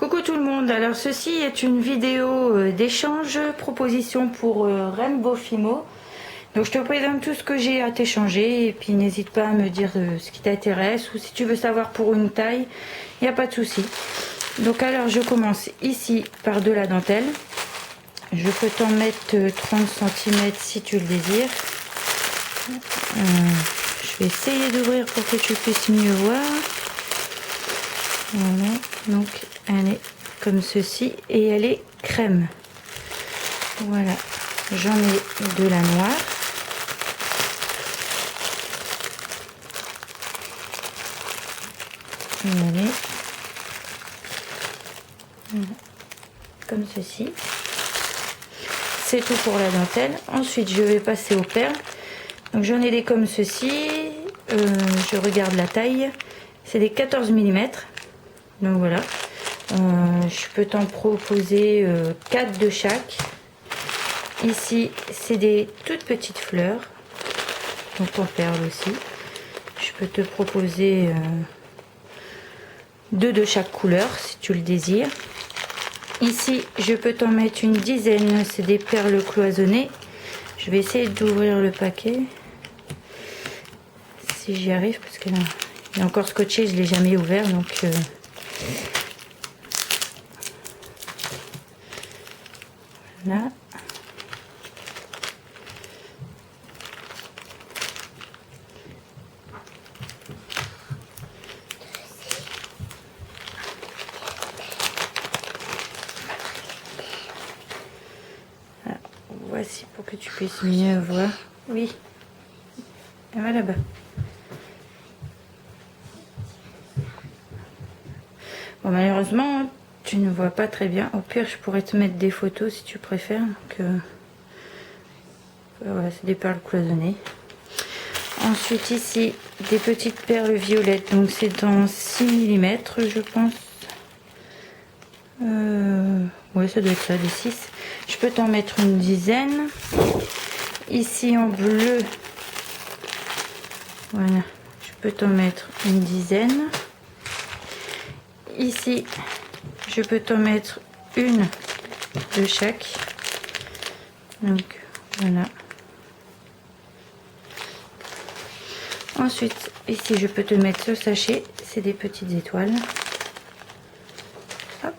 Coucou tout le monde, alors ceci est une vidéo d'échange, proposition pour Rainbow Fimo. Donc je te présente tout ce que j'ai à t'échanger et puis n'hésite pas à me dire ce qui t'intéresse ou si tu veux savoir pour une taille, il n'y a pas de souci. Donc alors je commence ici par de la dentelle. Je peux t'en mettre 30 cm si tu le désires. Je vais essayer d'ouvrir pour que tu puisses mieux voir. Voilà, donc elle est comme ceci et elle est crème. Voilà, j'en ai de la noire. Et elle est voilà, comme ceci. C'est tout pour la dentelle. Ensuite, je vais passer aux perles. Donc j'en ai des comme ceci. Je regarde la taille. C'est des 14 mm. Donc voilà. Je peux t'en proposer 4 de chaque. Ici, c'est des toutes petites fleurs. Donc en perles aussi. Je peux te proposer 2 de chaque couleur si tu le désires. Ici, je peux t'en mettre une dizaine. C'est des perles cloisonnées. Je vais essayer d'ouvrir le paquet. Si j'y arrive, parce que là, il est encore scotché, je ne l'ai jamais ouvert. Donc voilà. Voici pour que tu puisses mieux voir. Oui, elle va là-bas. Bon, malheureusement, tu ne vois pas très bien. Au pire, je pourrais te mettre des photos si tu préfères. Voilà, c'est des perles cloisonnées. Ensuite, ici, des petites perles violettes. Donc, c'est en 6 mm, je pense. Ouais, ça doit être ça, des 6. Je peux t'en mettre une dizaine. Ici, en bleu. Voilà, je peux t'en mettre une dizaine. Ici, je peux t'en mettre une de chaque. Donc, voilà. Ensuite, ici, je peux te mettre ce sachet. C'est des petites étoiles. Hop.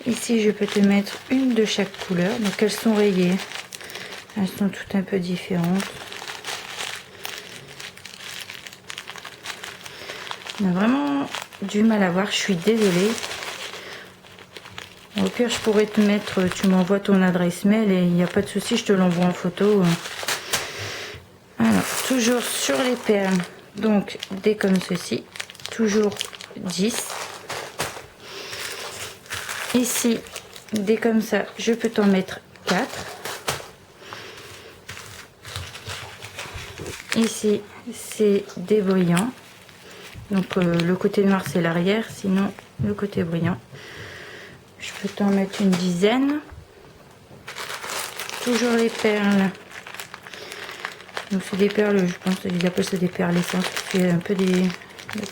Ici, je peux te mettre une de chaque couleur. Donc, elles sont rayées. Elles sont toutes un peu différentes. On a vraiment du mal à voir. Je suis désolée. Au pire, je pourrais te mettre, tu m'envoies ton adresse mail et il n'y a pas de souci, je te l'envoie en photo. Alors, toujours sur les perles, donc des comme ceci, toujours 10. Ici, des comme ça, je peux t'en mettre 4. Ici, c'est des brillants. Donc, le côté noir, c'est l'arrière, sinon le côté brillant. Je peux t'en mettre une dizaine. Toujours les perles. Donc c'est des perles, je pense qu'ils appellent ça des perles essences. C'est un peu des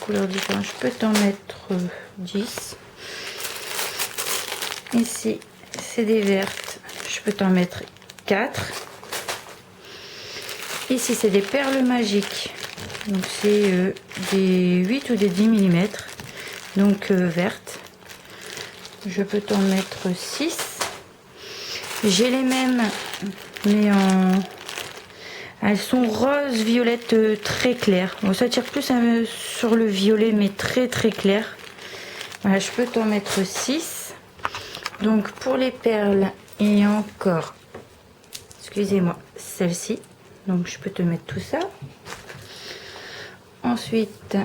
couleurs différentes. Je peux t'en mettre 10. Ici, c'est des vertes. Je peux t'en mettre 4. Ici, c'est des perles magiques. Donc c'est des 8 ou des 10 mm. Donc vertes. Je peux t'en mettre 6. J'ai les mêmes, mais elles sont rose violette très clair. Bon, ça tire plus sur le violet, mais très très clair. Voilà, je peux t'en mettre 6. Donc pour les perles, il y a encore, excusez-moi, celle-ci. Donc je peux te mettre tout ça. Ensuite,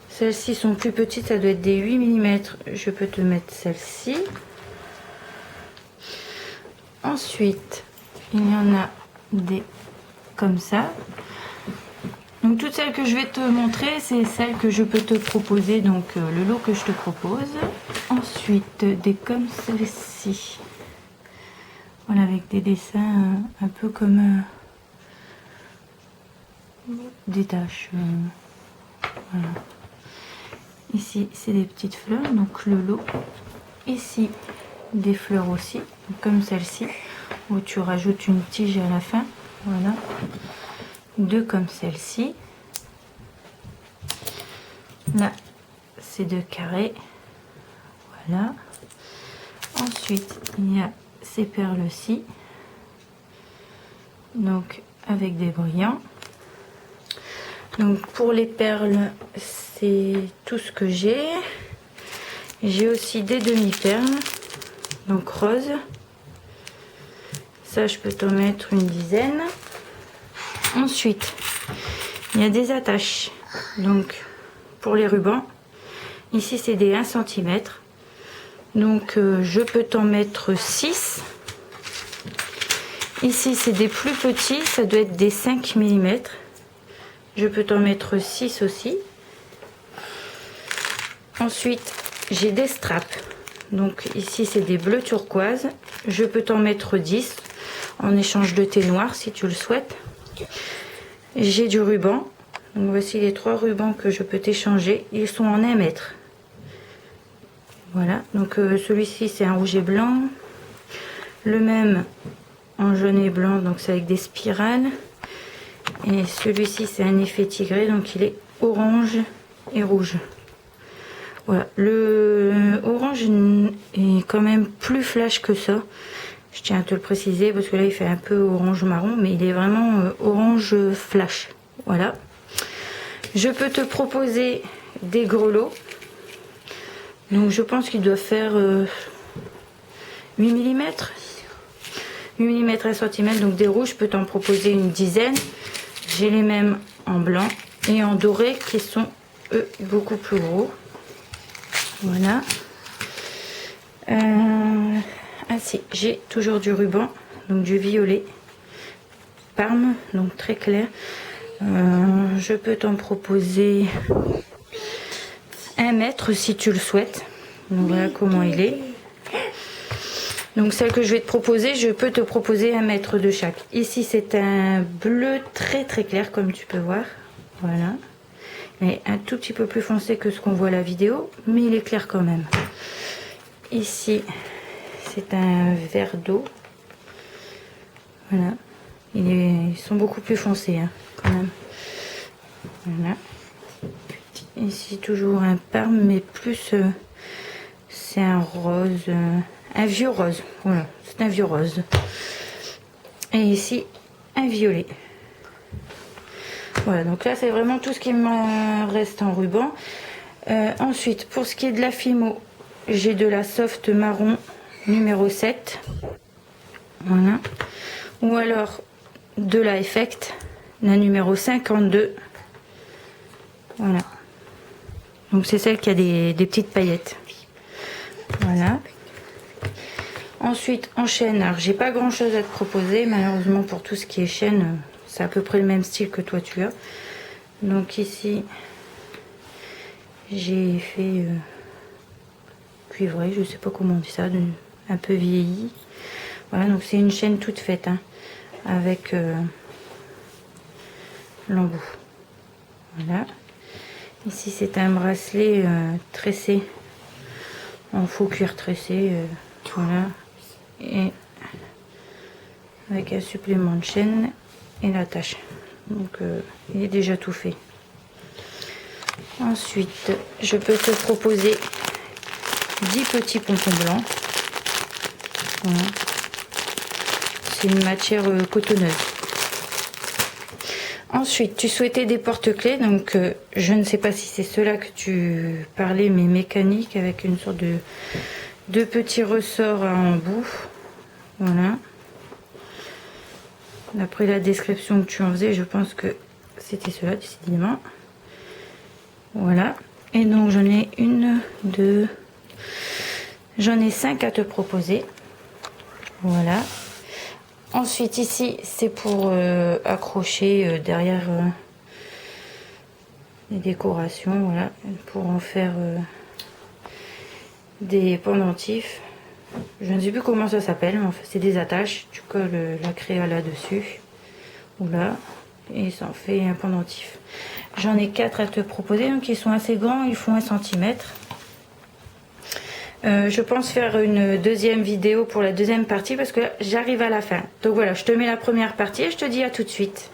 celles-ci sont plus petites, ça doit être des 8 mm. Je peux te mettre celle-ci. Ensuite, il y en a des comme ça. Donc toutes celles que je vais te montrer, c'est celles que je peux te proposer, donc le lot que je te propose. Ensuite, des comme celle-ci. Voilà, avec des dessins un peu comme des taches. Voilà. Ici, c'est des petites fleurs, donc le lot. Ici, des fleurs aussi, comme celle-ci, où tu rajoutes une tige à la fin. Voilà. Deux comme celle-ci. Là, c'est deux carrés. Voilà. Ensuite, il y a ces perles-ci. Donc, avec des brillants. Donc, pour les perles, c'est tout ce que j'ai. J'ai aussi des demi-perles. Donc, rose. Ça, je peux t'en mettre une dizaine. Ensuite, il y a des attaches. Donc, pour les rubans, ici, c'est des 1 cm. Donc, je peux t'en mettre 6. Ici, c'est des plus petits. Ça doit être des 5 mm. Je peux t'en mettre 6 aussi. Ensuite, j'ai des straps. Donc, ici, c'est des bleus turquoise. Je peux t'en mettre 10 en échange de tes noirs si tu le souhaites. J'ai du ruban. Donc, voici les 3 rubans que je peux t'échanger. Ils sont en 1 mètre. Voilà. Donc, celui-ci, c'est un rouge et blanc. Le même en jaune et blanc. Donc, c'est avec des spirales. Et celui-ci, c'est un effet tigré. Donc, il est orange et rouge. Voilà. Le orange est quand même plus flash que ça. Je tiens à te le préciser parce que là il fait un peu orange marron, mais il est vraiment orange flash. Voilà. Je peux te proposer des grelots. Donc je pense qu'il doit faire 8 mm. 8 mm à cm. Donc des rouges, je peux t'en proposer une dizaine. J'ai les mêmes en blanc et en doré qui sont eux beaucoup plus gros. Voilà. Ah si, j'ai toujours du ruban, donc du violet Parme, donc très clair. Je peux t'en proposer 1 mètre si tu le souhaites. Donc voilà comment il est. Donc celle que je vais te proposer, je peux te proposer 1 mètre de chaque. Ici c'est un bleu très très clair comme tu peux voir. Voilà. Mais un tout petit peu plus foncé que ce qu'on voit à la vidéo, mais il est clair quand même. Ici c'est un vert d'eau. Voilà. Ils sont beaucoup plus foncés hein, quand même. Voilà. Ici toujours un parme, mais plus c'est un rose, un vieux rose. Voilà, c'est un vieux rose. Et ici un violet. Voilà, donc là c'est vraiment tout ce qui me reste en ruban. Ensuite, pour ce qui est de la Fimo, j'ai de la soft marron numéro 7. Voilà. Ou alors de la Effect, la numéro 52. Voilà. Donc c'est celle qui a des petites paillettes. Voilà. Ensuite en chaîne, alors j'ai pas grand chose à te proposer malheureusement pour tout ce qui est chaîne, c'est à peu près le même style que toi tu as. Donc ici j'ai fait cuivré, je sais pas comment on dit ça, un peu vieilli. Voilà, donc c'est une chaîne toute faite hein, avec l'embout. Voilà. Ici c'est un bracelet tressé en faux cuir tressé. Voilà. Et avec un supplément de chaîne et l'attache. Donc il est déjà tout fait. Ensuite, je peux te proposer 10 petits pompons blancs. Voilà. C'est une matière cotonneuse. Ensuite, tu souhaitais des porte-clés, donc je ne sais pas si c'est ceux-là que tu parlais, mais mécaniques, avec une sorte de petits ressorts à embout. Voilà. D'après la description que tu en faisais, je pense que c'était cela décidément. Voilà. Et donc j'en ai une, deux, j'en ai 5 à te proposer. Voilà. Ensuite ici c'est pour accrocher derrière les décorations, voilà, pour en faire des pendentifs. Je ne sais plus comment ça s'appelle, mais en fait c'est des attaches, tu colles la créa là dessus ou là et ça en fait un pendentif. J'en ai 4 à te proposer, donc ils sont assez grands, ils font 1 cm. Je pense faire une deuxième vidéo pour la deuxième partie parce que j'arrive à la fin. Donc voilà, je te mets la première partie et je te dis à tout de suite.